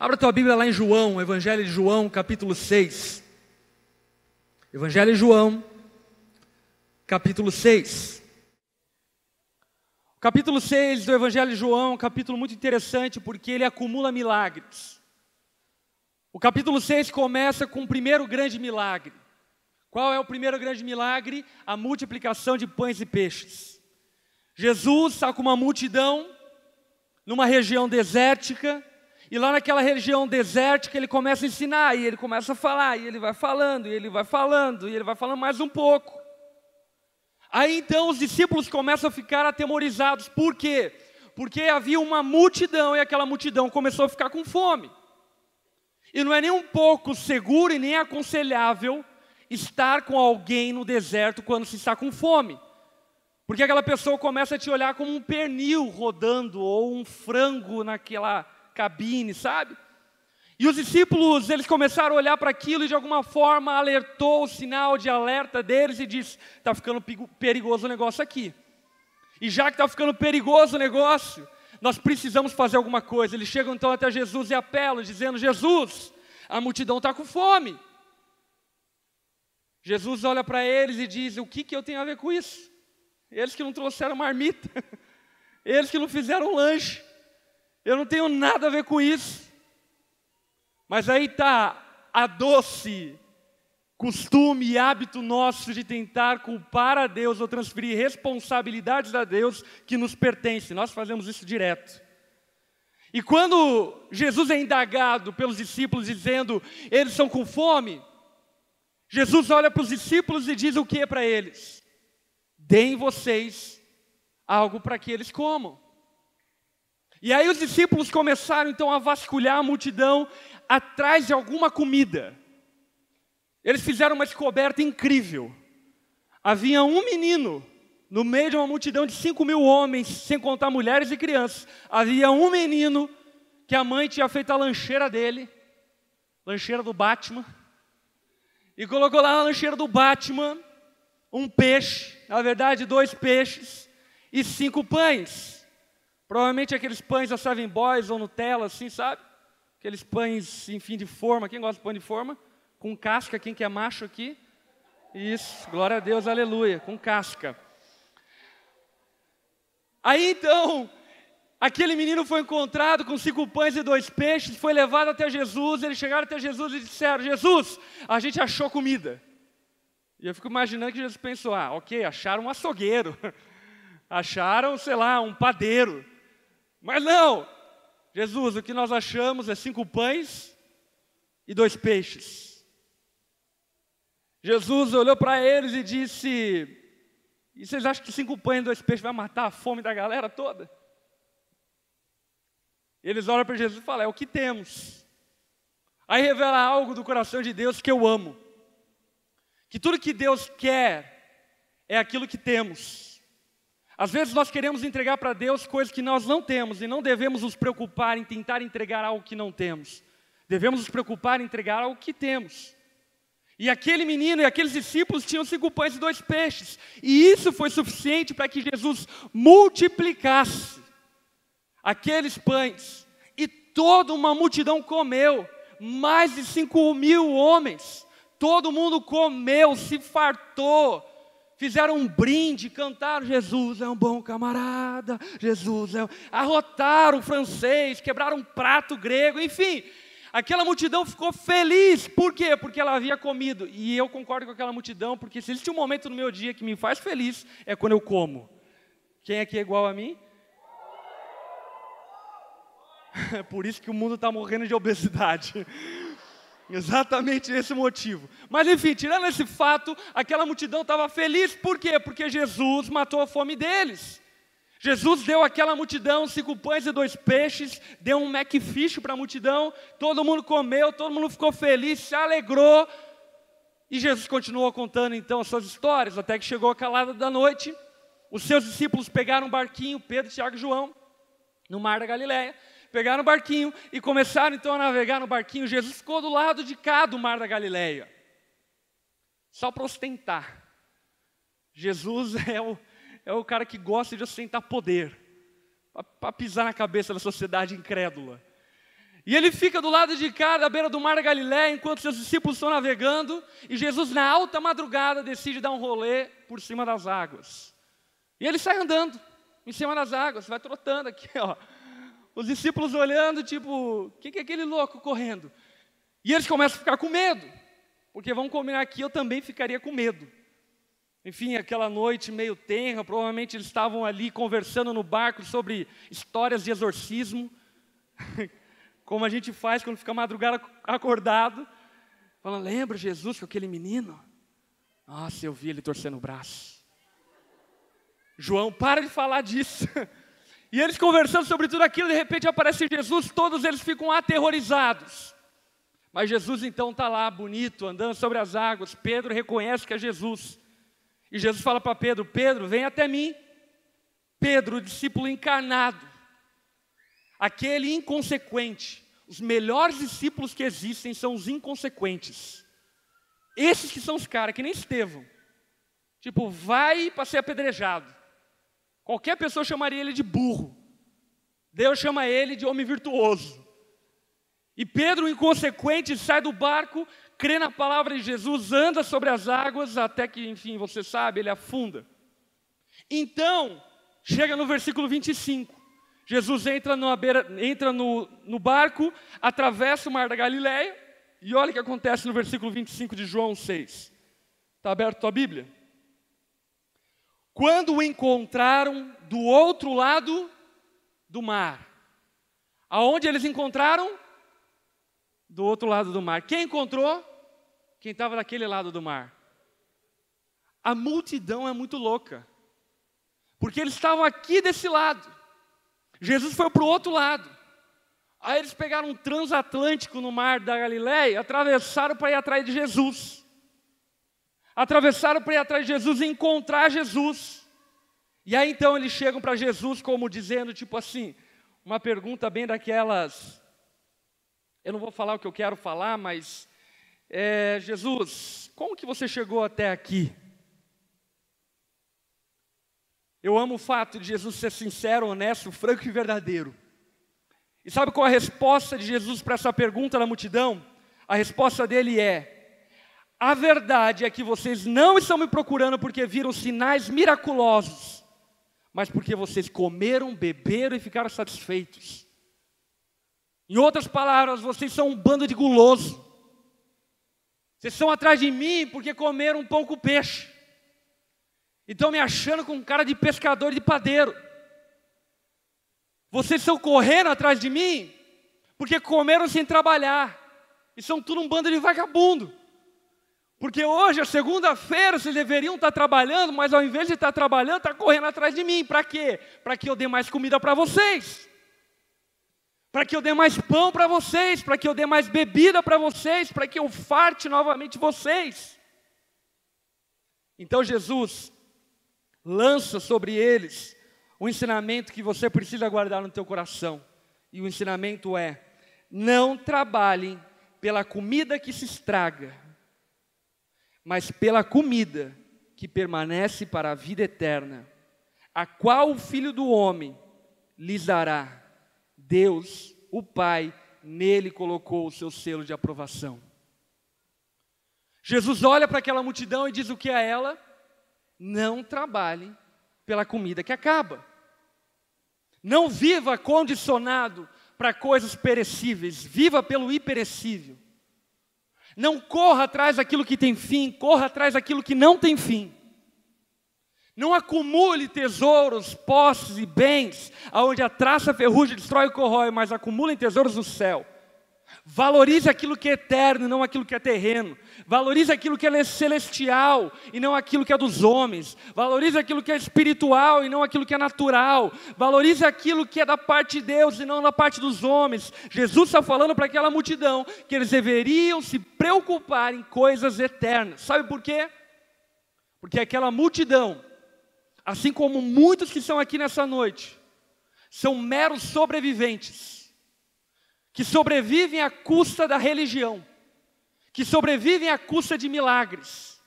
Abra tua Bíblia lá em João, Evangelho de João, capítulo 6. Evangelho de João, capítulo 6. O capítulo 6 do Evangelho de João é um capítulo muito interessante porque ele acumula milagres. O capítulo 6 começa com o primeiro grande milagre. Qual é o primeiro grande milagre? A multiplicação de pães e peixes. Jesus está com uma multidão numa região desértica. E lá naquela região desértica ele começa a ensinar, e ele começa a falar, e ele vai falando, e ele vai falando, e ele vai falando mais um pouco. Aí então os discípulos começam a ficar atemorizados. Por quê? Porque havia uma multidão, e aquela multidão começou a ficar com fome. E não é nem um pouco seguro e nem aconselhável estar com alguém no deserto quando se está com fome. Porque aquela pessoa começa a te olhar como um pernil rodando, ou um frango naquela cabine, sabe? E os discípulos, eles começaram a olhar para aquilo e de alguma forma alertou o sinal de alerta deles e disse: está ficando perigoso o negócio aqui. E já que está ficando perigoso o negócio, nós precisamos fazer alguma coisa. Eles chegam então até Jesus e apelam, dizendo: Jesus, a multidão está com fome. Jesus olha para eles e diz: o que eu tenho a ver com isso? Eles que não trouxeram marmita, eles que não fizeram lanche. Eu não tenho nada a ver com isso. Mas aí está a doce costume e hábito nosso de tentar culpar a Deus ou transferir responsabilidades a Deus que nos pertencem. Nós fazemos isso direto. E quando Jesus é indagado pelos discípulos dizendo: eles estão com fome, Jesus olha para os discípulos e diz o que para eles? Deem vocês algo para que eles comam. E aí os discípulos começaram então a vasculhar a multidão atrás de alguma comida. Eles fizeram uma descoberta incrível. Havia um menino no meio de uma multidão de 5.000 homens, sem contar mulheres e crianças. Havia um menino que a mãe tinha feito a lancheira dele, lancheira do Batman, e colocou lá na lancheira do Batman um peixe, na verdade 2 peixes e 5 pães. Provavelmente aqueles pães da Seven Boys ou Nutella, assim, sabe? Aqueles pães, enfim, de forma. Quem gosta de pão de forma? Com casca, quem que é macho aqui? Isso, glória a Deus, aleluia, com casca. Aí então, aquele menino foi encontrado com 5 pães e 2 peixes, foi levado até Jesus, eles chegaram até Jesus e disseram: Jesus, a gente achou comida. E eu fico imaginando que Jesus pensou: ok, acharam um açougueiro, acharam, sei lá, um padeiro. Mas não, Jesus, o que nós achamos é 5 pães e 2 peixes. Jesus olhou para eles e disse: e vocês acham que 5 pães e 2 peixes vai matar a fome da galera toda? Eles olham para Jesus e falam: é o que temos. Aí revela algo do coração de Deus que eu amo. Que tudo que Deus quer é aquilo que temos. Às vezes nós queremos entregar para Deus coisas que nós não temos e não devemos nos preocupar em tentar entregar algo que não temos. Devemos nos preocupar em entregar algo que temos. E aquele menino e aqueles discípulos tinham 5 pães e 2 peixes. E isso foi suficiente para que Jesus multiplicasse aqueles pães. E toda uma multidão comeu, mais de 5.000 homens. Todo mundo comeu, se fartou. Fizeram um brinde, cantaram: Jesus é um bom camarada, Jesus é um... Arrotaram francês, quebraram um prato grego, enfim. Aquela multidão ficou feliz. Por quê? Porque ela havia comido. E eu concordo com aquela multidão, porque se existe um momento no meu dia que me faz feliz, é quando eu como. Quem aqui é igual a mim? É por isso que o mundo está morrendo de obesidade. Exatamente esse motivo. Mas enfim, tirando esse fato, aquela multidão estava feliz. Por quê? Porque Jesus matou a fome deles. Jesus deu àquela multidão 5 pães e 2 peixes, deu um McFish para a multidão, todo mundo comeu, todo mundo ficou feliz, se alegrou. E Jesus continuou contando então as suas histórias, até que chegou a calada da noite. Os seus discípulos pegaram um barquinho, Pedro, Tiago e João, no mar da Galileia. Pegaram o barquinho e começaram então a navegar no barquinho. Jesus ficou do lado de cá do mar da Galileia, só para ostentar. Jesus é o cara que gosta de ostentar poder, para pisar na cabeça da sociedade incrédula. E ele fica do lado de cá, da beira do mar da Galileia, enquanto seus discípulos estão navegando, e Jesus, na alta madrugada, decide dar um rolê por cima das águas. E ele sai andando em cima das águas, vai trotando aqui, ó. Os discípulos olhando, tipo, o que é aquele louco correndo? E eles começam a ficar com medo, porque vamos combinar aqui, eu também ficaria com medo. Enfim, aquela noite meio tenra, provavelmente eles estavam ali conversando no barco sobre histórias de exorcismo, como a gente faz quando fica madrugada acordado, falando, lembra Jesus com aquele menino? Nossa, eu vi ele torcendo o braço. João, para de falar disso. E eles conversando sobre tudo aquilo, de repente aparece Jesus, todos eles ficam aterrorizados. Mas Jesus então está lá, bonito, andando sobre as águas. Pedro reconhece que é Jesus. E Jesus fala para Pedro, Pedro, vem até mim. Pedro, o discípulo encarnado. Aquele inconsequente. Os melhores discípulos que existem são os inconsequentes. Esses que são os caras, que nem Estevão. Tipo, vai para ser apedrejado. Qualquer pessoa chamaria ele de burro. Deus chama ele de homem virtuoso. E Pedro, inconsequente, sai do barco, crê na palavra de Jesus, anda sobre as águas, até que, enfim, você sabe, ele afunda. Então, chega no versículo 25. Jesus entra no barco, atravessa o mar da Galileia, e olha o que acontece no versículo 25 de João 6. Está aberto a tua Bíblia? Quando o encontraram do outro lado do mar. Aonde eles encontraram? Do outro lado do mar. Quem encontrou? Quem estava daquele lado do mar. A multidão é muito louca. Porque eles estavam aqui desse lado. Jesus foi para o outro lado. Aí eles pegaram um transatlântico no mar da Galileia, atravessaram para ir atrás de Jesus. Atravessaram para ir atrás de Jesus e encontrar Jesus. E aí então eles chegam para Jesus como dizendo, tipo assim, uma pergunta bem daquelas, eu não vou falar o que eu quero falar, mas, Jesus, como que você chegou até aqui? Eu amo o fato de Jesus ser sincero, honesto, franco e verdadeiro. E sabe qual a resposta de Jesus para essa pergunta da multidão? A resposta dele é: a verdade é que vocês não estão me procurando porque viram sinais miraculosos, mas porque vocês comeram, beberam e ficaram satisfeitos. Em outras palavras, vocês são um bando de guloso. Vocês estão atrás de mim porque comeram um pão com peixe. E estão me achando com cara de pescador e de padeiro. Vocês estão correndo atrás de mim porque comeram sem trabalhar. E são tudo um bando de vagabundo. Porque hoje, é segunda-feira, vocês deveriam estar trabalhando, mas ao invés de estar trabalhando, está correndo atrás de mim. Para quê? Para que eu dê mais comida para vocês. Para que eu dê mais pão para vocês. Para que eu dê mais bebida para vocês. Para que eu farte novamente vocês. Então Jesus lança sobre eles um ensinamento que você precisa guardar no teu coração. E o ensinamento é: não trabalhem pela comida que se estraga, mas pela comida que permanece para a vida eterna, a qual o Filho do Homem lhes dará. Deus, o Pai, nele colocou o seu selo de aprovação. Jesus olha para aquela multidão e diz o que a ela? Não trabalhe pela comida que acaba. Não viva condicionado para coisas perecíveis, viva pelo imperecível. Não corra atrás daquilo que tem fim, corra atrás daquilo que não tem fim. Não acumule tesouros, posses e bens, aonde a traça, a ferrugem destrói e corrói, mas acumulem tesouros no céu. Valorize aquilo que é eterno e não aquilo que é terreno. Valorize aquilo que é celestial e não aquilo que é dos homens. Valorize aquilo que é espiritual e não aquilo que é natural. Valorize aquilo que é da parte de Deus e não da parte dos homens. Jesus está falando para aquela multidão que eles deveriam se preocupar em coisas eternas. Sabe por quê? Porque aquela multidão, assim como muitos que estão aqui nessa noite, são meros sobreviventes. Que sobrevivem à custa da religião, que sobrevivem à custa de milagres,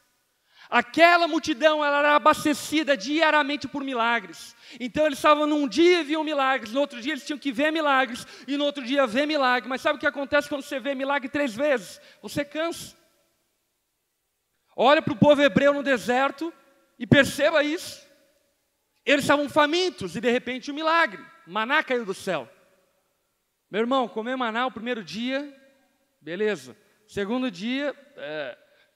Aquela multidão, ela era abastecida diariamente por milagres. Então eles estavam num dia e viam milagres, no outro dia eles tinham que ver milagres, e no outro dia ver milagre. Mas sabe o que acontece quando você vê milagre 3 vezes? Você cansa. Olha para o povo hebreu no deserto e perceba isso. Eles estavam famintos e de repente um milagre. Maná caiu do céu. Meu irmão, comer maná o primeiro dia, beleza. Segundo dia,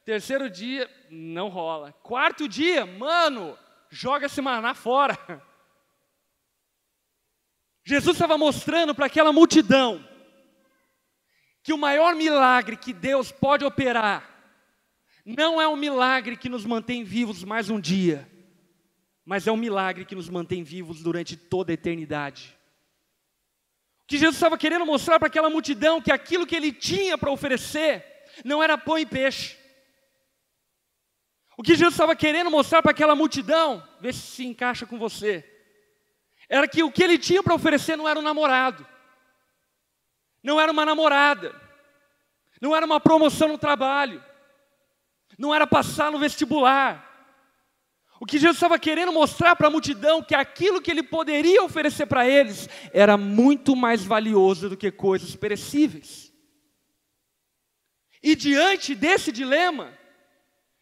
terceiro dia, não rola. Quarto dia, mano, joga esse maná fora. Jesus estava mostrando para aquela multidão que o maior milagre que Deus pode operar não é um milagre que nos mantém vivos mais um dia, mas é um milagre que nos mantém vivos durante toda a eternidade. O que Jesus estava querendo mostrar para aquela multidão que aquilo que ele tinha para oferecer não era pão e peixe. O que Jesus estava querendo mostrar para aquela multidão, vê se encaixa com você, era que o que ele tinha para oferecer não era um namorado, não era uma namorada, não era uma promoção no trabalho, não era passar no vestibular. O que Jesus estava querendo mostrar para a multidão que aquilo que ele poderia oferecer para eles era muito mais valioso do que coisas perecíveis. E diante desse dilema,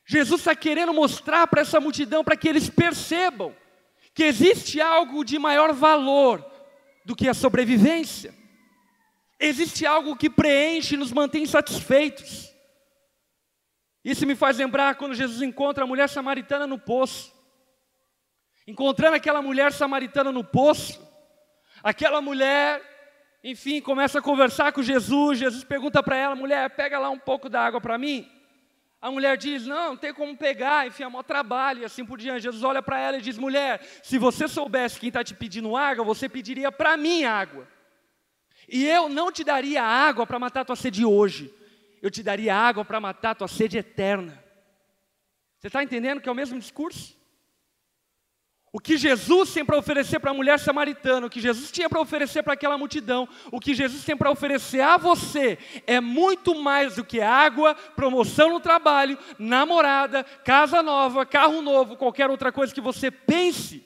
Jesus está querendo mostrar para essa multidão, para que eles percebam que existe algo de maior valor do que a sobrevivência. Existe algo que preenche e nos mantém satisfeitos. Isso me faz lembrar quando Jesus encontra a mulher samaritana no poço. Encontrando aquela mulher samaritana no poço, aquela mulher, enfim, começa a conversar com Jesus. Jesus pergunta para ela: mulher, pega lá um pouco da água para mim. A mulher diz: não tem como pegar, enfim, é maior trabalho, e assim por diante. Jesus olha para ela e diz: mulher, se você soubesse quem está te pedindo água, você pediria para mim água. E eu não te daria água para matar a tua sede hoje, eu te daria água para matar a tua sede eterna. Você está entendendo que é o mesmo discurso? O que Jesus tem para oferecer para a mulher samaritana, o que Jesus tinha para oferecer para aquela multidão, o que Jesus tem para oferecer a você, é muito mais do que água, promoção no trabalho, namorada, casa nova, carro novo, qualquer outra coisa que você pense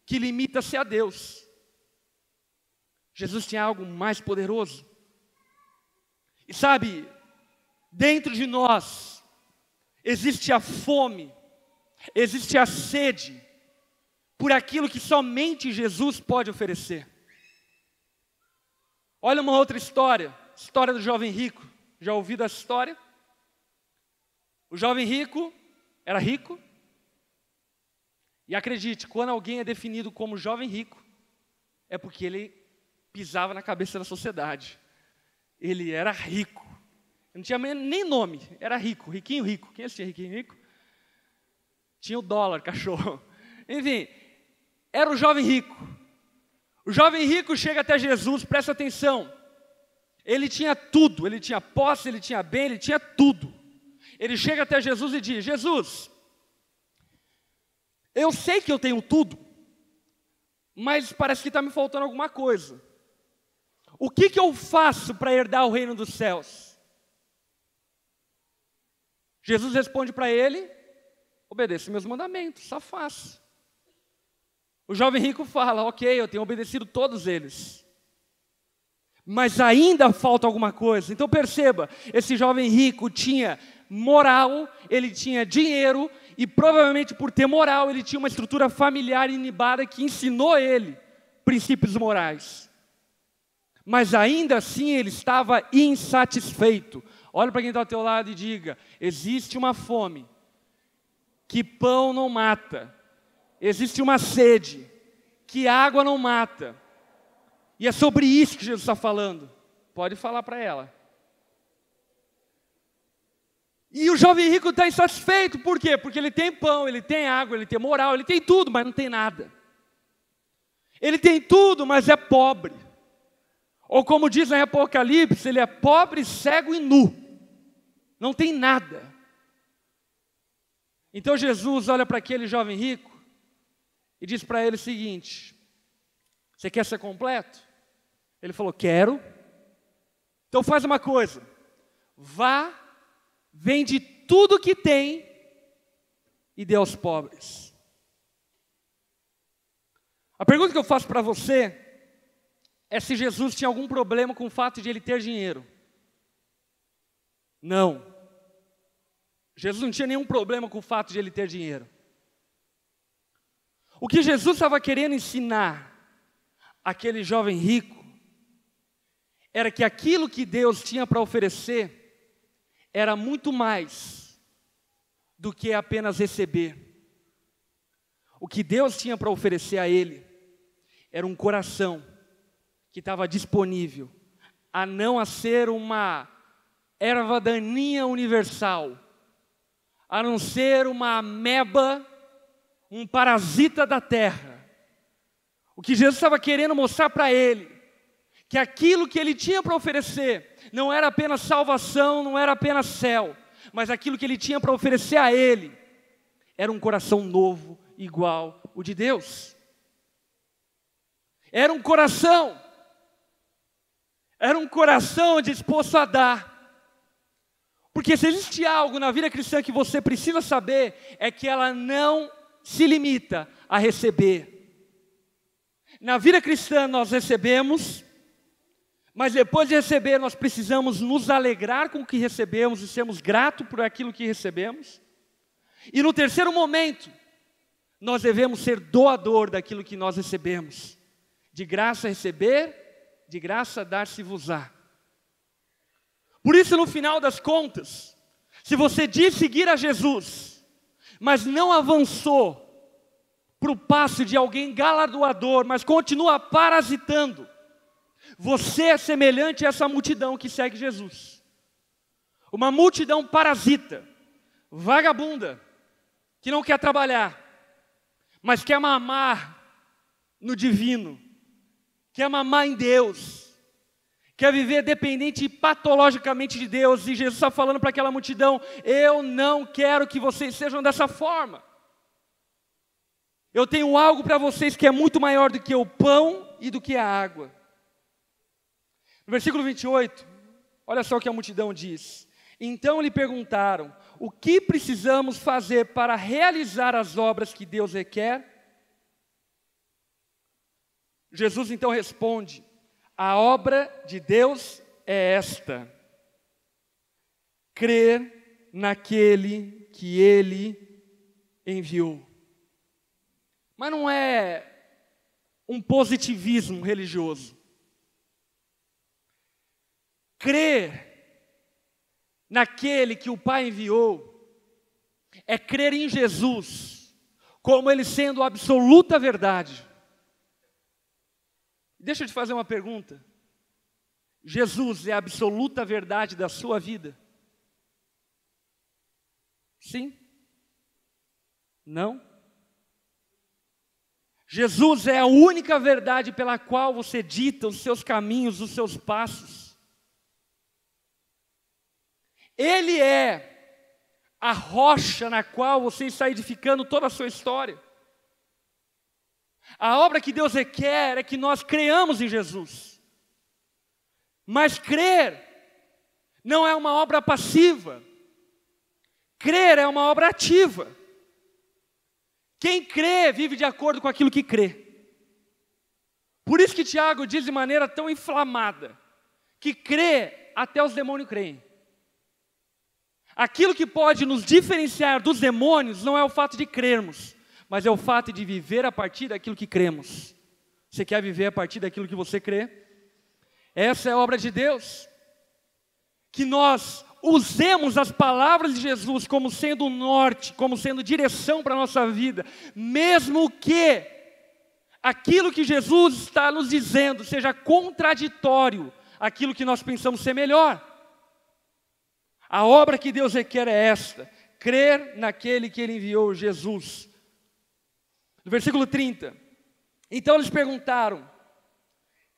que limita-se a Deus. Jesus tinha algo mais poderoso. E sabe, dentro de nós existe a fome, existe a sede por aquilo que somente Jesus pode oferecer. Olha uma outra história, história do jovem rico. Já ouviu essa história? O jovem rico era rico. E acredite, quando alguém é definido como jovem rico, é porque ele pisava na cabeça da sociedade. Ele era rico. Não tinha nem nome, era rico, riquinho rico. Quem assistia Riquinho Rico? Tinha o dólar, cachorro. Enfim, era o jovem rico. O jovem rico chega até Jesus, presta atenção. Ele tinha tudo, ele tinha posse, ele tinha bem, ele tinha tudo. Ele chega até Jesus e diz: Jesus, eu sei que eu tenho tudo, mas parece que está me faltando alguma coisa. O que eu faço para herdar o reino dos céus? Jesus responde para ele: obedeça meus mandamentos, só faça. O jovem rico fala: ok, eu tenho obedecido todos eles, mas ainda falta alguma coisa. Então perceba, esse jovem rico tinha moral, ele tinha dinheiro, e provavelmente por ter moral, ele tinha uma estrutura familiar inibada que ensinou ele princípios morais. Mas ainda assim ele estava insatisfeito. Olha para quem está ao teu lado e diga: existe uma fome que pão não mata. Existe uma sede que água não mata. E é sobre isso que Jesus está falando. Pode falar para ela. E o jovem rico está insatisfeito. Por quê? Porque ele tem pão, ele tem água, ele tem moral, ele tem tudo, mas não tem nada. Ele tem tudo, mas é pobre. Ou como diz em Apocalipse, ele é pobre, cego e nu. Não tem nada. Então Jesus olha para aquele jovem rico e diz para ele o seguinte: você quer ser completo? Ele falou: quero. Então faz uma coisa, vá, vende tudo que tem e dê aos pobres. A pergunta que eu faço para você é se Jesus tinha algum problema com o fato de ele ter dinheiro. Não. Jesus não tinha nenhum problema com o fato de ele ter dinheiro. O que Jesus estava querendo ensinar àquele jovem rico era que aquilo que Deus tinha para oferecer era muito mais do que apenas receber. O que Deus tinha para oferecer a ele era um coração que estava disponível a não a ser uma erva daninha universal, a não ser uma ameba, um parasita da terra. O que Jesus estava querendo mostrar para ele, que aquilo que ele tinha para oferecer, não era apenas salvação, não era apenas céu, mas aquilo que ele tinha para oferecer a ele, era um coração novo, igual o de Deus. Era um coração disposto a dar. Porque se existe algo na vida cristã que você precisa saber, é que ela não se limita a receber. Na vida cristã nós recebemos, mas depois de receber nós precisamos nos alegrar com o que recebemos e sermos gratos por aquilo que recebemos. E no terceiro momento, nós devemos ser doador daquilo que nós recebemos. De graça receber, de graça dar-se-vos-á. Por isso, no final das contas, se você diz seguir a Jesus, mas não avançou para o passo de alguém galardoador, mas continua parasitando, você é semelhante a essa multidão que segue Jesus. Uma multidão parasita, vagabunda, que não quer trabalhar, mas quer mamar no divino, quer mamar em Deus, quer viver dependente patologicamente de Deus. E Jesus está falando para aquela multidão: eu não quero que vocês sejam dessa forma. Eu tenho algo para vocês que é muito maior do que o pão e do que a água. No versículo 28, olha só o que a multidão diz. Então lhe perguntaram: o que precisamos fazer para realizar as obras que Deus requer? Jesus então responde: a obra de Deus é esta: crer naquele que Ele enviou. Mas não é um positivismo religioso. Crer naquele que o Pai enviou é crer em Jesus como Ele sendo a absoluta verdade. Deixa eu te fazer uma pergunta. Jesus é a absoluta verdade da sua vida? Sim? Não? Jesus é a única verdade pela qual você dita os seus caminhos, os seus passos. Ele é a rocha na qual você está edificando toda a sua história. A obra que Deus requer é que nós creamos em Jesus. Mas crer não é uma obra passiva. Crer é uma obra ativa. Quem crê vive de acordo com aquilo que crê. Por isso que Tiago diz de maneira tão inflamada que crê até os demônios creem. Aquilo que pode nos diferenciar dos demônios não é o fato de crermos, mas é o fato de viver a partir daquilo que cremos. Você quer viver a partir daquilo que você crê? Essa é a obra de Deus. Que nós usemos as palavras de Jesus como sendo o norte, como sendo direção para a nossa vida, mesmo que aquilo que Jesus está nos dizendo seja contraditório àquilo que nós pensamos ser melhor. A obra que Deus requer é esta: crer naquele que Ele enviou, Jesus. No versículo 30, então eles perguntaram: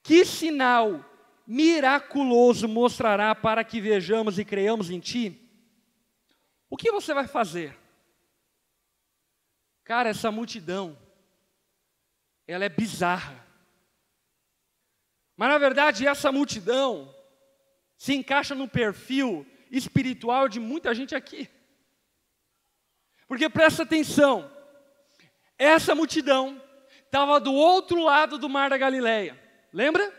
que sinal miraculoso mostrará para que vejamos e creiamos em Ti? O que você vai fazer? Cara, essa multidão, ela é bizarra. Mas na verdade essa multidão se encaixa no perfil espiritual de muita gente aqui. Porque presta atenção, essa multidão estava do outro lado do mar da Galileia. Lembra?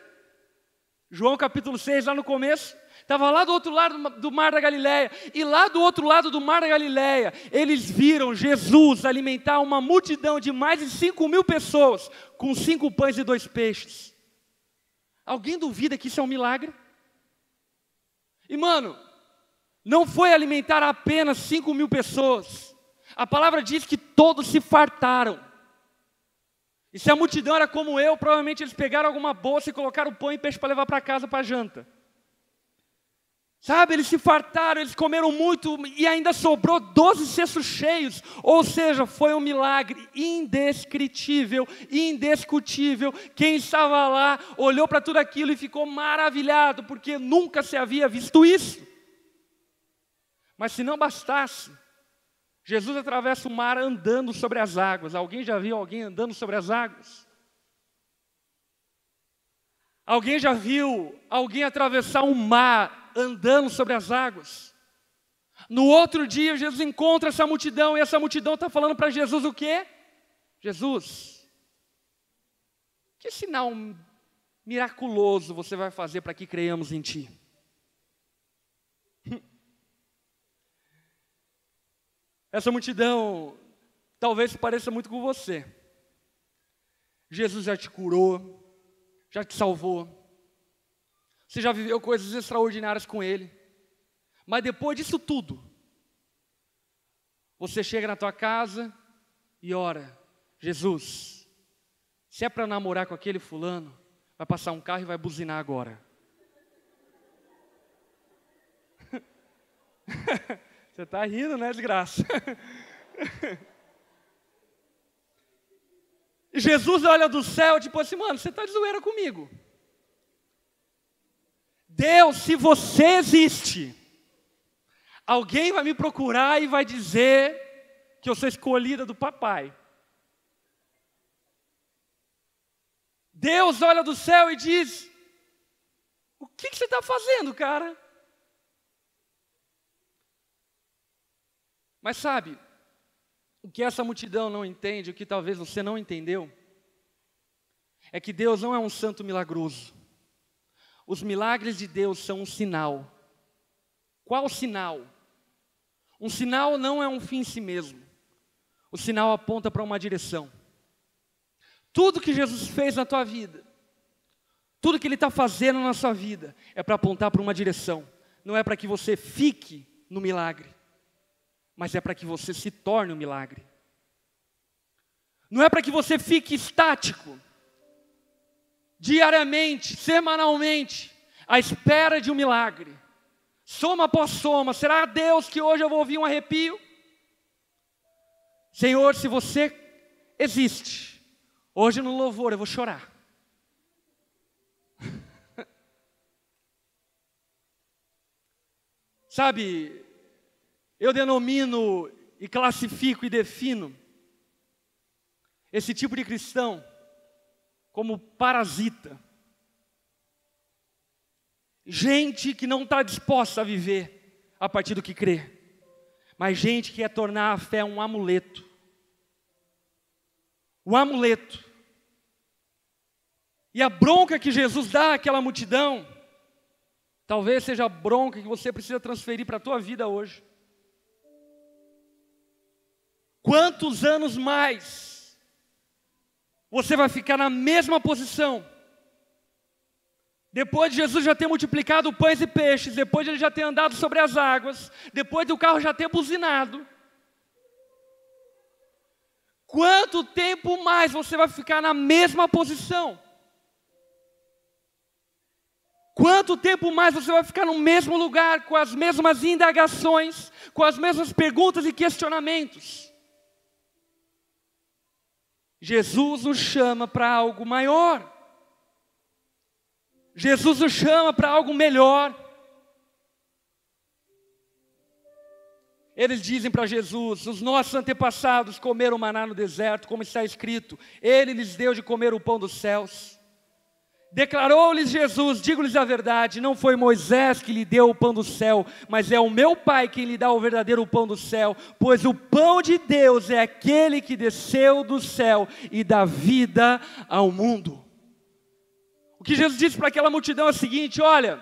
João capítulo 6, lá no começo. Estava lá do outro lado do mar da Galileia. E lá do outro lado do mar da Galileia, eles viram Jesus alimentar uma multidão de mais de 5.000 pessoas com 5 pães e 2 peixes. Alguém duvida que isso é um milagre? E mano, não foi alimentar apenas 5.000 pessoas. A palavra diz que todos se fartaram. E se a multidão era como eu, provavelmente eles pegaram alguma bolsa e colocaram pão e peixe para levar para casa para janta. Sabe, eles se fartaram, eles comeram muito e ainda sobrou 12 cestos cheios. Ou seja, foi um milagre indescritível, indiscutível. Quem estava lá olhou para tudo aquilo e ficou maravilhado, porque nunca se havia visto isso. Mas se não bastasse, Jesus atravessa o mar andando sobre as águas. Alguém já viu alguém andando sobre as águas? Alguém já viu alguém atravessar um mar andando sobre as águas? No outro dia, Jesus encontra essa multidão, e essa multidão está falando para Jesus o quê? Jesus, que sinal miraculoso você vai fazer para que creiamos em Ti? Essa multidão talvez pareça muito com você. Jesus já te curou, já te salvou. Você já viveu coisas extraordinárias com Ele. Mas depois disso tudo, você chega na tua casa e ora: Jesus, se é para namorar com aquele fulano, vai passar um carro e vai buzinar agora. Você está rindo, né, desgraça? E Jesus olha do céu, tipo assim, mano, você está de zoeira comigo. Deus, se você existe, alguém vai me procurar e vai dizer que eu sou escolhida do papai. Deus olha do céu e diz: o que você está fazendo, cara? Mas sabe, o que essa multidão não entende, o que talvez você não entendeu, é que Deus não é um santo milagroso. Os milagres de Deus são um sinal. Qual sinal? Um sinal não é um fim em si mesmo. O sinal aponta para uma direção. Tudo que Jesus fez na tua vida, tudo que Ele está fazendo na sua vida, é para apontar para uma direção. Não é para que você fique no milagre, mas é para que você se torne um milagre. Não é para que você fique estático, diariamente, semanalmente, à espera de um milagre. Soma após soma. Será Deus que hoje eu vou ouvir um arrepio? Senhor, se você existe, hoje no louvor eu vou chorar. Sabe, eu denomino e classifico e defino esse tipo de cristão como parasita. Gente que não está disposta a viver a partir do que crê, mas gente que quer tornar a fé um amuleto. Um amuleto. E a bronca que Jesus dá àquela multidão, talvez seja a bronca que você precisa transferir para a tua vida hoje. Quantos anos mais você vai ficar na mesma posição? Depois de Jesus já ter multiplicado pães e peixes, depois de Ele já ter andado sobre as águas, depois do carro já ter buzinado, quanto tempo mais você vai ficar na mesma posição? Quanto tempo mais você vai ficar no mesmo lugar, com as mesmas indagações, com as mesmas perguntas e questionamentos? Jesus nos chama para algo maior. Jesus nos chama para algo melhor. Eles dizem para Jesus: os nossos antepassados comeram maná no deserto, como está escrito, Ele lhes deu de comer o pão dos céus. Declarou-lhes Jesus: digo-lhes a verdade, não foi Moisés que lhe deu o pão do céu, mas é o meu Pai quem lhe dá o verdadeiro pão do céu, pois o pão de Deus é aquele que desceu do céu e dá vida ao mundo. O que Jesus disse para aquela multidão é o seguinte: olha,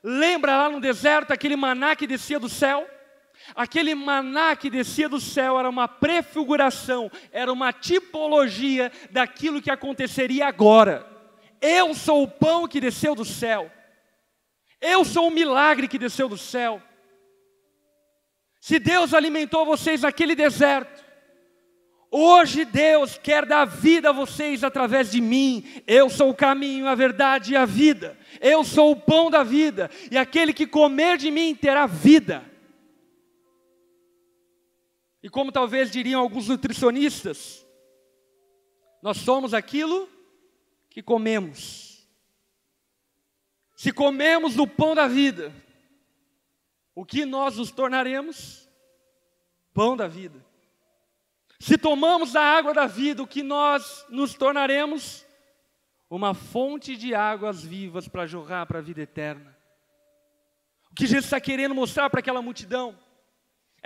lembra lá no deserto aquele maná que descia do céu? Aquele maná que descia do céu era uma prefiguração, era uma tipologia daquilo que aconteceria agora. Eu sou o pão que desceu do céu. Eu sou o milagre que desceu do céu. Se Deus alimentou vocês naquele deserto, hoje Deus quer dar vida a vocês através de mim. Eu sou o caminho, a verdade e a vida. Eu sou o pão da vida. E aquele que comer de mim terá vida. E como talvez diriam alguns nutricionistas, nós somos aquilo que comemos. Se comemos do pão da vida, o que nós nos tornaremos? Pão da vida. Se tomamos da água da vida, o que nós nos tornaremos? Uma fonte de águas vivas para jorrar para a vida eterna. O que Jesus está querendo mostrar para aquela multidão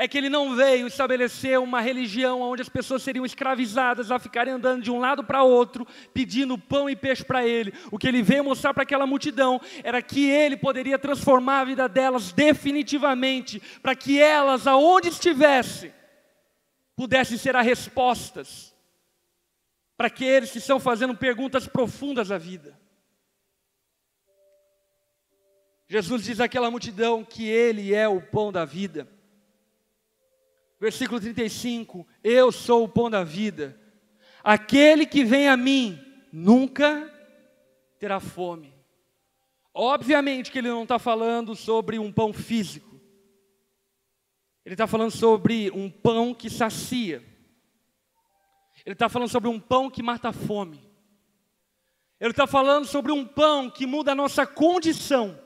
é que Ele não veio estabelecer uma religião onde as pessoas seriam escravizadas a ficarem andando de um lado para outro, pedindo pão e peixe para Ele. O que Ele veio mostrar para aquela multidão era que Ele poderia transformar a vida delas definitivamente, para que elas, aonde estivessem, pudessem ser as respostas para aqueles que estão fazendo perguntas profundas à vida. Jesus diz àquela multidão que Ele é o pão da vida. Versículo 35, eu sou o pão da vida, aquele que vem a mim nunca terá fome. Obviamente que ele não está falando sobre um pão físico, ele está falando sobre um pão que sacia, ele está falando sobre um pão que mata a fome, ele está falando sobre um pão que muda a nossa condição,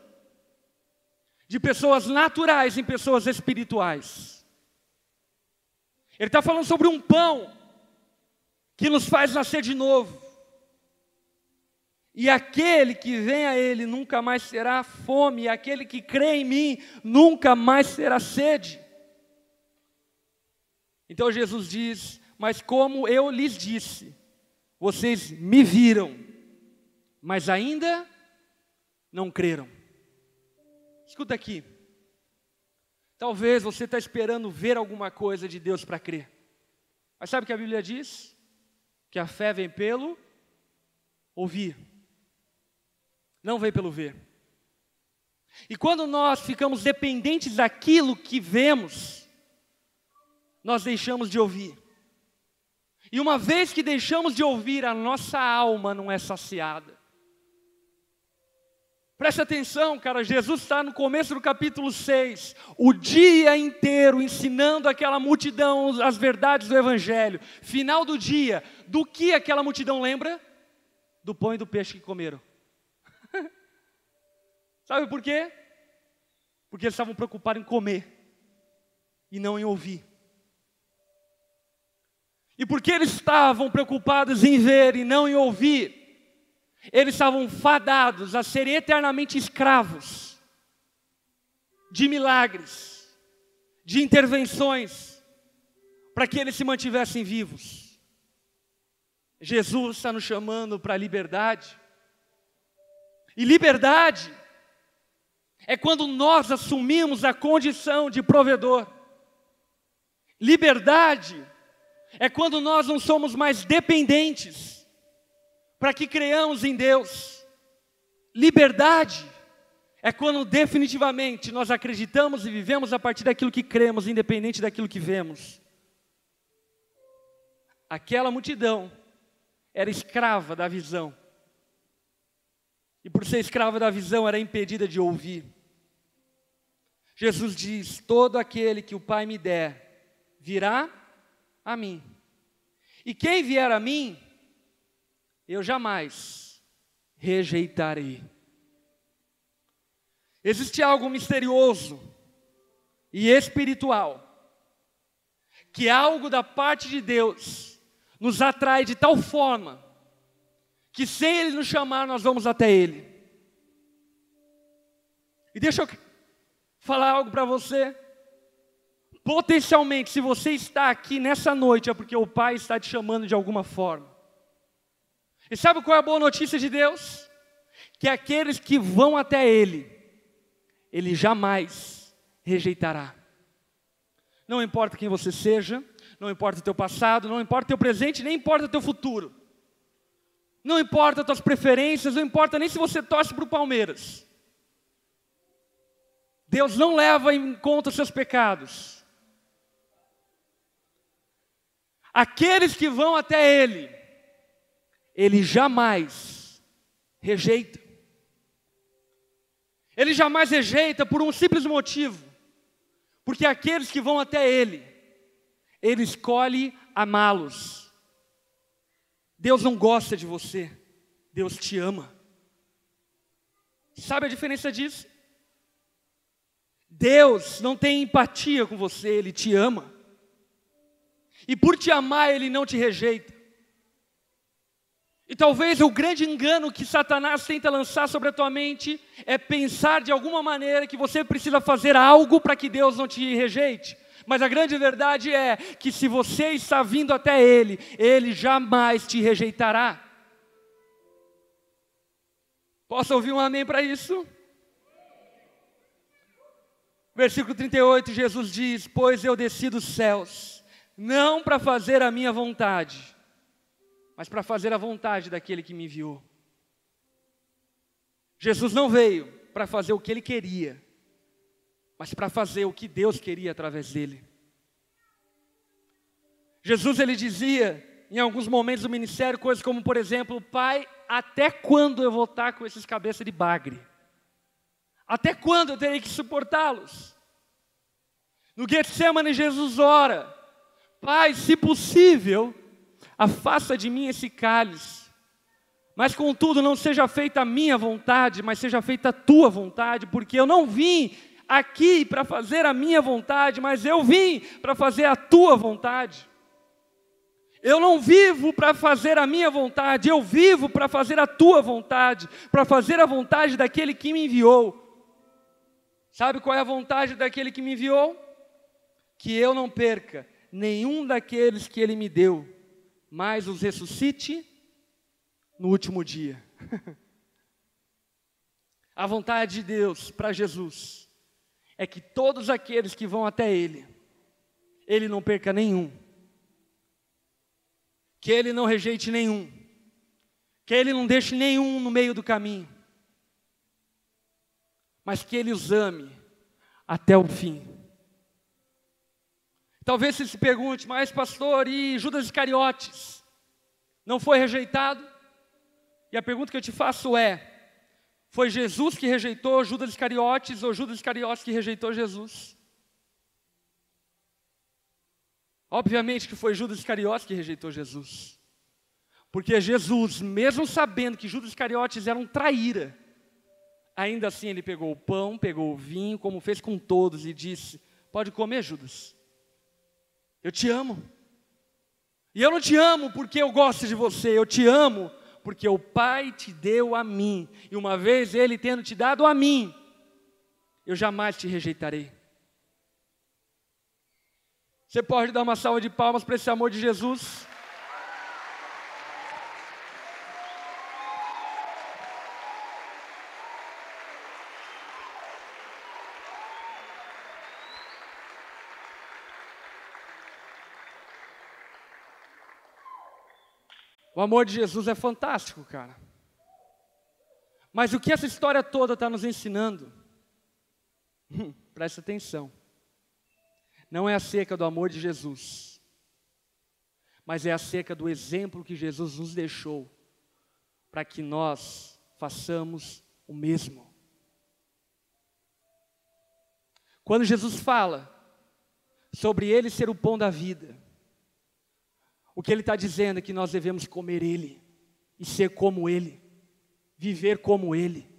de pessoas naturais em pessoas espirituais. Ele está falando sobre um pão que nos faz nascer de novo. E aquele que vem a Ele nunca mais terá fome, e aquele que crê em mim nunca mais terá sede. Então Jesus diz: mas como eu lhes disse, vocês me viram, mas ainda não creram. Escuta aqui. Talvez você está esperando ver alguma coisa de Deus para crer. Mas sabe o que a Bíblia diz? Que a fé vem pelo ouvir. Não vem pelo ver. E quando nós ficamos dependentes daquilo que vemos, nós deixamos de ouvir. E uma vez que deixamos de ouvir, a nossa alma não é saciada. Presta atenção, cara, Jesus está no começo do capítulo 6, o dia inteiro ensinando aquela multidão as verdades do Evangelho. Final do dia, do que aquela multidão lembra? Do pão e do peixe que comeram. Sabe por quê? Porque eles estavam preocupados em comer e não em ouvir. E porque eles estavam preocupados em ver e não em ouvir, eles estavam fadados a serem eternamente escravos de milagres, de intervenções, para que eles se mantivessem vivos. Jesus está nos chamando para a liberdade. E liberdade é quando nós assumimos a condição de provedor. Liberdade é quando nós não somos mais dependentes, para que creiamos em Deus. Liberdade é quando definitivamente nós acreditamos e vivemos a partir daquilo que cremos, independente daquilo que vemos. Aquela multidão era escrava da visão. E por ser escrava da visão, era impedida de ouvir. Jesus diz: todo aquele que o Pai me der, virá a mim. E quem vier a mim, eu jamais rejeitarei. Existe algo misterioso e espiritual, que algo da parte de Deus nos atrai de tal forma, que sem Ele nos chamar, nós vamos até Ele. E deixa eu falar algo para você. Potencialmente, se você está aqui nessa noite, é porque o Pai está te chamando de alguma forma. E sabe qual é a boa notícia de Deus? Que aqueles que vão até Ele, Ele jamais rejeitará. Não importa quem você seja, não importa o teu passado, não importa o teu presente, nem importa o teu futuro. Não importa as tuas preferências, não importa nem se você torce para o Palmeiras. Deus não leva em conta os seus pecados. Aqueles que vão até Ele, Ele jamais rejeita. Ele jamais rejeita por um simples motivo. Porque aqueles que vão até Ele, Ele escolhe amá-los. Deus não gosta de você, Deus te ama. Sabe a diferença disso? Deus não tem empatia com você, Ele te ama. E por te amar, Ele não te rejeita. E talvez o grande engano que Satanás tenta lançar sobre a tua mente é pensar de alguma maneira que você precisa fazer algo para que Deus não te rejeite. Mas a grande verdade é que se você está vindo até Ele, Ele jamais te rejeitará. Posso ouvir um amém para isso? Versículo 38, Jesus diz: pois eu desci dos céus, não para fazer a minha vontade, mas para fazer a vontade daquele que me enviou. Jesus não veio para fazer o que Ele queria, mas para fazer o que Deus queria através dele. Jesus, Ele dizia, em alguns momentos do ministério, coisas como, por exemplo: Pai, até quando eu vou estar com esses cabeças de bagre? Até quando eu terei que suportá-los? No Getsemane, Jesus ora: Pai, se possível, afasta de mim esse cálice, mas contudo não seja feita a minha vontade, mas seja feita a tua vontade, porque eu não vim aqui para fazer a minha vontade, mas eu vim para fazer a tua vontade. Eu não vivo para fazer a minha vontade, eu vivo para fazer a tua vontade, para fazer a vontade daquele que me enviou. Sabe qual é a vontade daquele que me enviou? Que eu não perca nenhum daqueles que Ele me deu, mas os ressuscite no último dia. A vontade de Deus para Jesus é que todos aqueles que vão até Ele, Ele não perca nenhum, que Ele não rejeite nenhum, que Ele não deixe nenhum no meio do caminho, mas que Ele os ame até o fim. Talvez você se pergunte: mas pastor, e Judas Iscariotes não foi rejeitado? E a pergunta que eu te faço é: foi Jesus que rejeitou Judas Iscariotes ou Judas Iscariotes que rejeitou Jesus? Obviamente que foi Judas Iscariotes que rejeitou Jesus. Porque Jesus, mesmo sabendo que Judas Iscariotes era um traíra, ainda assim Ele pegou o pão, pegou o vinho, como fez com todos, e disse: pode comer, Judas. Eu te amo. E eu não te amo porque eu gosto de você, eu te amo porque o Pai te deu a mim. E uma vez Ele tendo te dado a mim, eu jamais te rejeitarei. Você pode dar uma salva de palmas para esse amor de Jesus? O amor de Jesus é fantástico, cara. Mas o que essa história toda está nos ensinando? Presta atenção. Não é acerca do amor de Jesus, mas é acerca do exemplo que Jesus nos deixou, para que nós façamos o mesmo. Quando Jesus fala sobre Ele ser o pão da vida, o que Ele está dizendo é que nós devemos comer Ele, e ser como Ele, viver como Ele.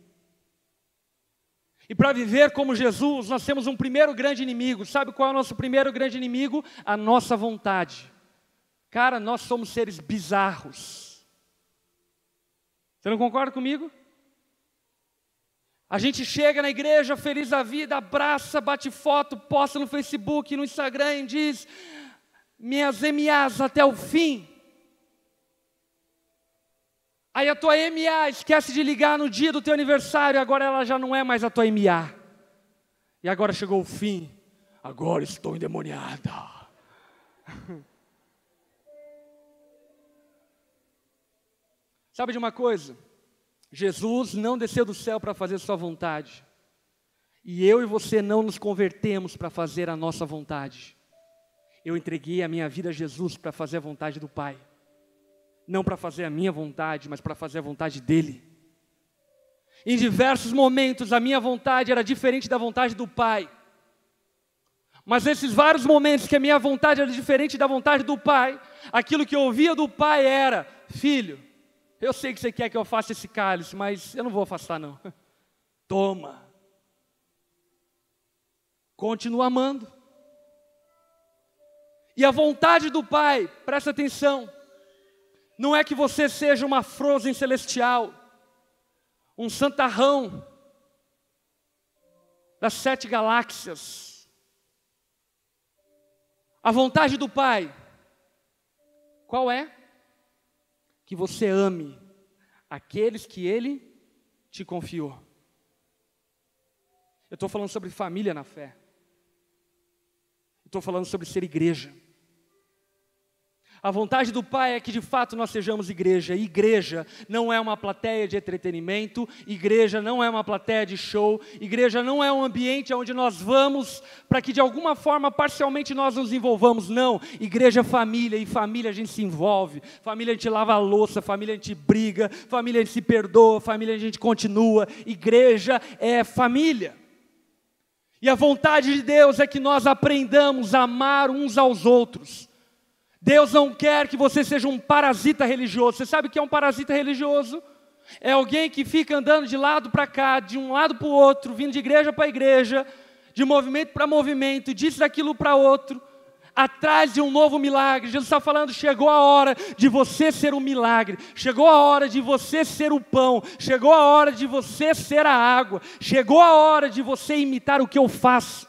E para viver como Jesus, nós temos um primeiro grande inimigo. Sabe qual é o nosso primeiro grande inimigo? A nossa vontade. Cara, nós somos seres bizarros. Você não concorda comigo? A gente chega na igreja feliz da vida, abraça, bate foto, posta no Facebook, no Instagram e diz: minhas MAs até o fim. Aí a tua MA esquece de ligar no dia do teu aniversário, agora ela já não é mais a tua MA. E agora chegou o fim, agora estou endemoniada. Sabe de uma coisa? Jesus não desceu do céu para fazer sua vontade. E eu e você não nos convertemos para fazer a nossa vontade. Eu entreguei a minha vida a Jesus para fazer a vontade do Pai. Não para fazer a minha vontade, mas para fazer a vontade dEle. Em diversos momentos a minha vontade era diferente da vontade do Pai. Mas nesses vários momentos que a minha vontade era diferente da vontade do Pai, aquilo que eu ouvia do Pai era: filho, eu sei que você quer que eu faça esse cálice, mas eu não vou afastar não. Toma. Continua amando. E a vontade do Pai, presta atenção, não é que você seja uma Frozen celestial, um santarrão das 7 galáxias. A vontade do Pai, qual é? Que você ame aqueles que Ele te confiou. Eu estou falando sobre família na fé. Estou falando sobre ser igreja. A vontade do Pai é que de fato nós sejamos igreja. E igreja não é uma plateia de entretenimento, igreja não é uma plateia de show, igreja não é um ambiente onde nós vamos para que de alguma forma parcialmente nós nos envolvamos. Não, igreja é família, e família a gente se envolve, família a gente lava a louça, família a gente briga, família a gente se perdoa, família a gente continua. Igreja é família. E a vontade de Deus é que nós aprendamos a amar uns aos outros. Deus não quer que você seja um parasita religioso. Você sabe o que é um parasita religioso? É alguém que fica andando de lado para cá, de um lado para o outro, vindo de igreja para igreja, de movimento para movimento, disso daquilo para outro, atrás de um novo milagre. Jesus está falando: chegou a hora de você ser um milagre, chegou a hora de você ser o pão, chegou a hora de você ser a água, chegou a hora de você imitar o que eu faço.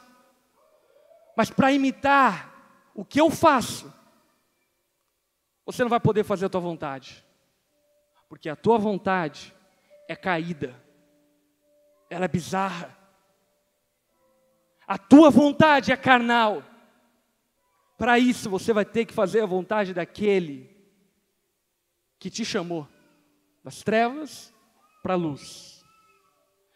Mas para imitar o que eu faço, você não vai poder fazer a tua vontade, porque a tua vontade é caída, ela é bizarra. A tua vontade é carnal. Para isso você vai ter que fazer a vontade daquele que te chamou das trevas para a luz.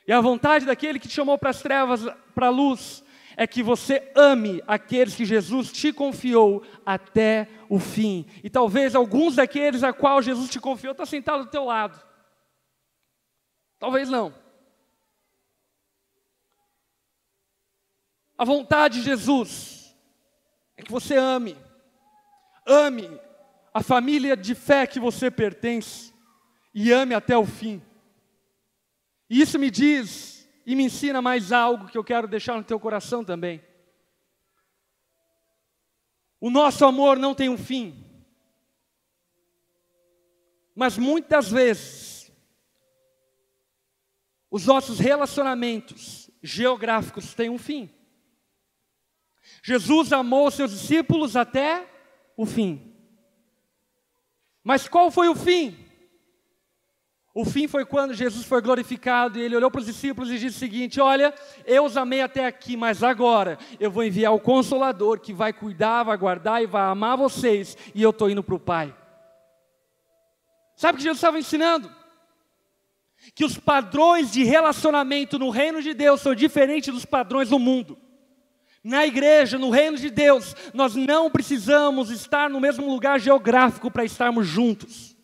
E a vontade daquele que te chamou para as trevas, para a luz, é que você ame aqueles que Jesus te confiou até o fim. E talvez alguns daqueles a qual Jesus te confiou estão sentados do teu lado. Talvez não. A vontade de Jesus é que você ame a família de fé que você pertence e ame até o fim. E isso me diz e me ensina mais algo que eu quero deixar no teu coração também. O nosso amor não tem um fim. Mas muitas vezes, os nossos relacionamentos geográficos têm um fim. Jesus amou seus discípulos até o fim. Mas qual foi o fim? O fim foi quando Jesus foi glorificado e Ele olhou para os discípulos e disse o seguinte: olha, eu os amei até aqui, mas agora eu vou enviar o Consolador que vai cuidar, vai guardar e vai amar vocês, e eu estou indo para o Pai. Sabe o que Jesus estava ensinando? Que os padrões de relacionamento no reino de Deus são diferentes dos padrões do mundo. Na igreja, no reino de Deus, nós não precisamos estar no mesmo lugar geográfico para estarmos juntos.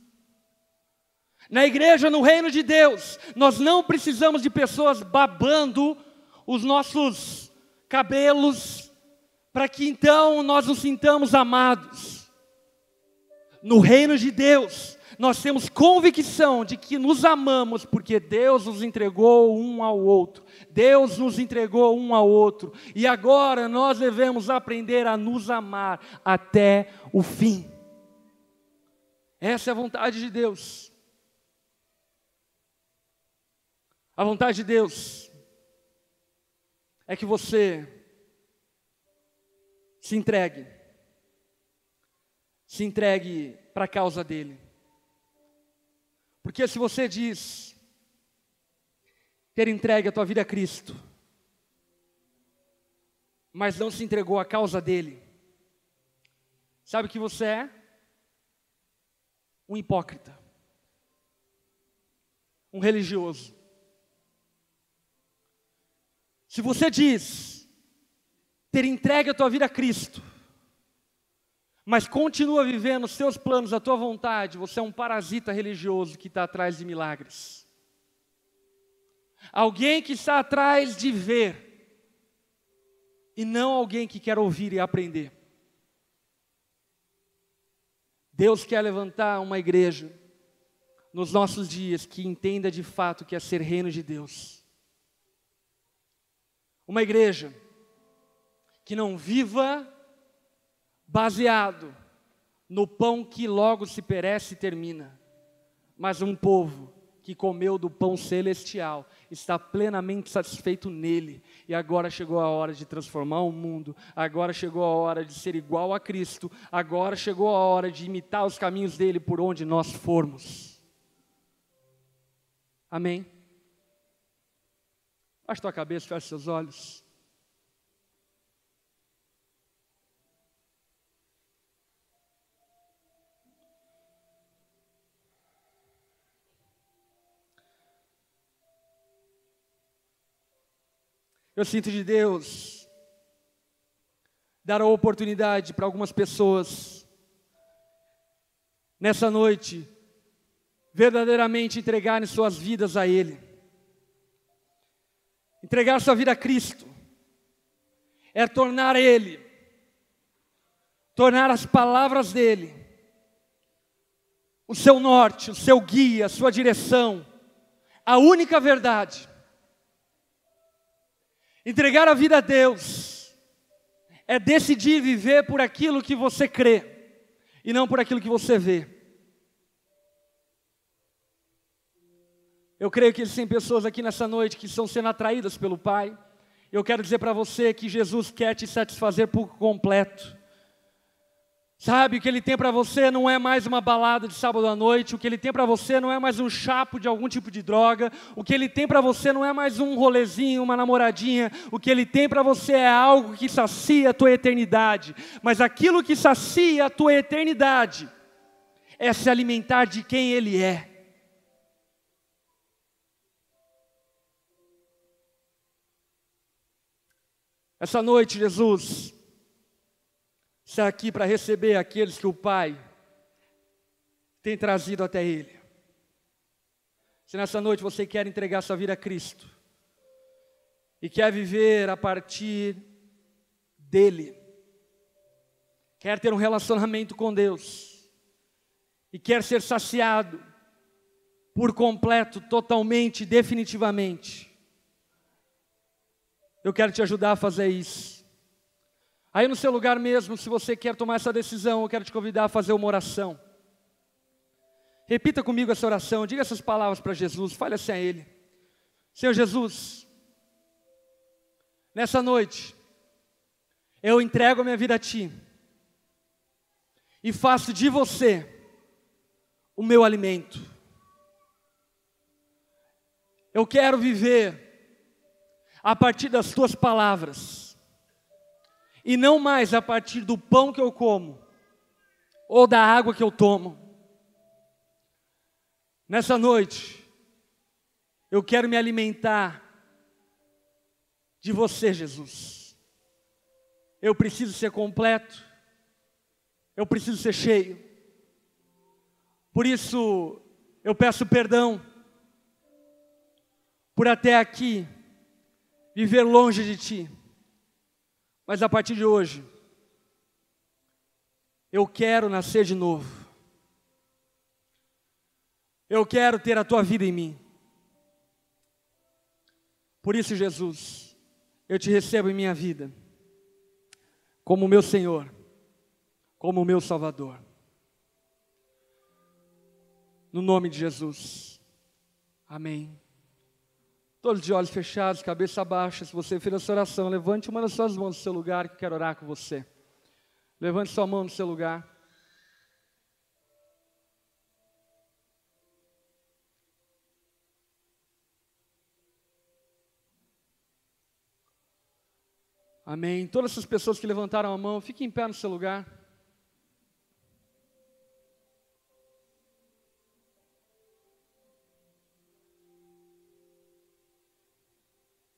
Na igreja, no reino de Deus, nós não precisamos de pessoas babando os nossos cabelos para que então nós nos sintamos amados. No reino de Deus, nós temos convicção de que nos amamos porque Deus nos entregou um ao outro. Deus nos entregou um ao outro. E agora nós devemos aprender a nos amar até o fim. Essa é a vontade de Deus. A vontade de Deus é que você se entregue para a causa dele. Porque se você diz ter entregue a tua vida a Cristo, mas não se entregou à causa dele, sabe o que você é? Um hipócrita, um religioso. Se você diz ter entregue a tua vida a Cristo, mas continua vivendo os seus planos, a tua vontade, você é um parasita religioso que está atrás de milagres. Alguém que está atrás de ver, e não alguém que quer ouvir e aprender. Deus quer levantar uma igreja nos nossos dias que entenda de fato o que é ser reino de Deus. Uma igreja que não viva baseado no pão que logo se perece e termina, mas um povo que comeu do pão celestial, está plenamente satisfeito nele, e agora chegou a hora de transformar o mundo, agora chegou a hora de ser igual a Cristo, agora chegou a hora de imitar os caminhos dele por onde nós formos. Amém? Baixa tua cabeça, fecha seus olhos. Eu sinto de Deus dar a oportunidade para algumas pessoas, nessa noite, verdadeiramente entregarem suas vidas a Ele. Entregar sua vida a Cristo é tornar Ele, tornar as palavras dEle, o seu norte, o seu guia, a sua direção, a única verdade. Entregar a vida a Deus é decidir viver por aquilo que você crê e não por aquilo que você vê. Eu creio que existem pessoas aqui nessa noite que estão sendo atraídas pelo Pai. Eu quero dizer para você que Jesus quer te satisfazer por completo. Sabe, o que Ele tem para você não é mais uma balada de sábado à noite, o que Ele tem para você não é mais um chapo de algum tipo de droga, o que Ele tem para você não é mais um rolezinho, uma namoradinha, o que Ele tem para você é algo que sacia a tua eternidade, mas aquilo que sacia a tua eternidade é se alimentar de quem Ele é. Essa noite, Jesus está aqui para receber aqueles que o Pai tem trazido até Ele. Se nessa noite você quer entregar sua vida a Cristo e quer viver a partir dEle, quer ter um relacionamento com Deus e quer ser saciado por completo, totalmente, definitivamente, eu quero te ajudar a fazer isso. Aí no seu lugar mesmo, se você quer tomar essa decisão, eu quero te convidar a fazer uma oração. Repita comigo essa oração, diga essas palavras para Jesus, fale assim a Ele. Senhor Jesus, nessa noite, eu entrego a minha vida a Ti e faço de você o meu alimento. Eu quero viver a partir das Tuas palavras e não mais a partir do pão que eu como ou da água que eu tomo. Nessa noite, eu quero me alimentar de você, Jesus. Eu preciso ser completo, eu preciso ser cheio. Por isso, eu peço perdão por até aqui viver longe de Ti. Mas a partir de hoje, eu quero nascer de novo. Eu quero ter a Tua vida em mim. Por isso, Jesus, eu Te recebo em minha vida, como meu Senhor, como meu Salvador. No nome de Jesus. Amém Todos de olhos fechados, cabeça baixa. Se você fez essa oração, levante uma das suas mãos no seu lugar, que eu quero orar com você. Levante sua mão no seu lugar. Amém. Todas essas pessoas que levantaram a mão, fiquem em pé no seu lugar.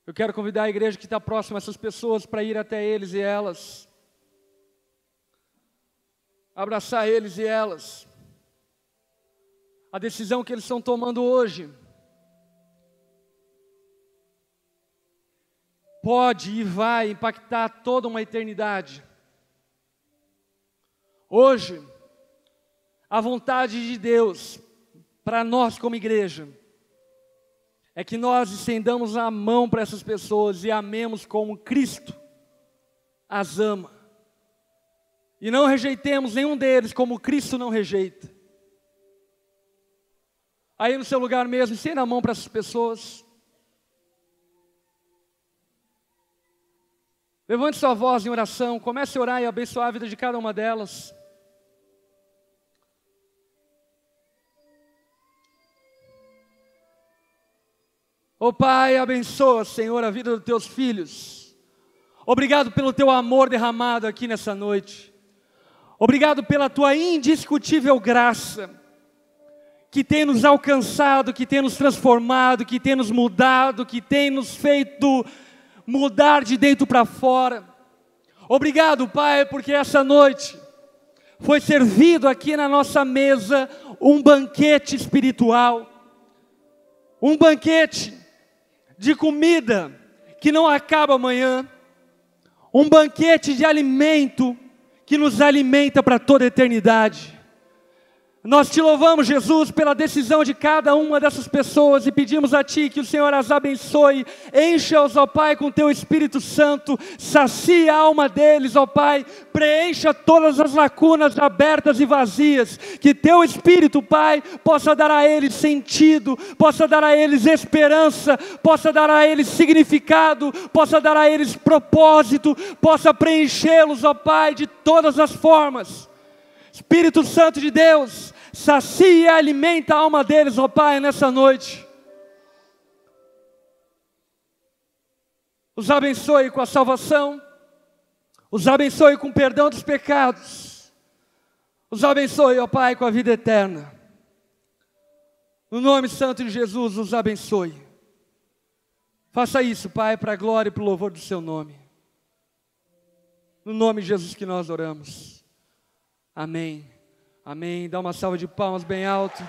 Eu quero convidar a igreja que está próxima a essas pessoas para ir até eles e elas. Abraçar eles e elas. A decisão que eles estão tomando hoje pode e vai impactar toda uma eternidade. Hoje, a vontade de Deus para nós como igreja é que nós estendamos a mão para essas pessoas e amemos como Cristo as ama. E não rejeitemos nenhum deles como Cristo não rejeita. Aí no seu lugar mesmo, estenda a mão para essas pessoas. Levante sua voz em oração, comece a orar e abençoar a vida de cada uma delas. Ó Pai, abençoa, Senhor, a vida dos teus filhos. Obrigado pelo teu amor derramado aqui nessa noite. Obrigado pela tua indiscutível graça, que tem nos alcançado, que tem nos transformado, que tem nos mudado, que tem nos feito mudar de dentro para fora. Obrigado, Pai, porque essa noite foi servido aqui na nossa mesa um banquete espiritual, um banquete de comida que não acaba amanhã, um banquete de alimento que nos alimenta para toda a eternidade. Nós te louvamos, Jesus, pela decisão de cada uma dessas pessoas e pedimos a Ti que o Senhor as abençoe, encha-os, ó Pai, com Teu Espírito Santo, sacia a alma deles, ó Pai, preencha todas as lacunas abertas e vazias, que Teu Espírito, Pai, possa dar a eles sentido, possa dar a eles esperança, possa dar a eles significado, possa dar a eles propósito, possa preenchê-los, ó Pai, de todas as formas. Espírito Santo de Deus, sacia e alimenta a alma deles, ó Pai, nessa noite. Os abençoe com a salvação, os abençoe com o perdão dos pecados, os abençoe, ó Pai, com a vida eterna. No nome santo de Jesus, os abençoe. Faça isso, Pai, para a glória e para o louvor do Seu nome. No nome de Jesus que nós oramos. Amém. Amém. Dá uma salva de palmas bem alto.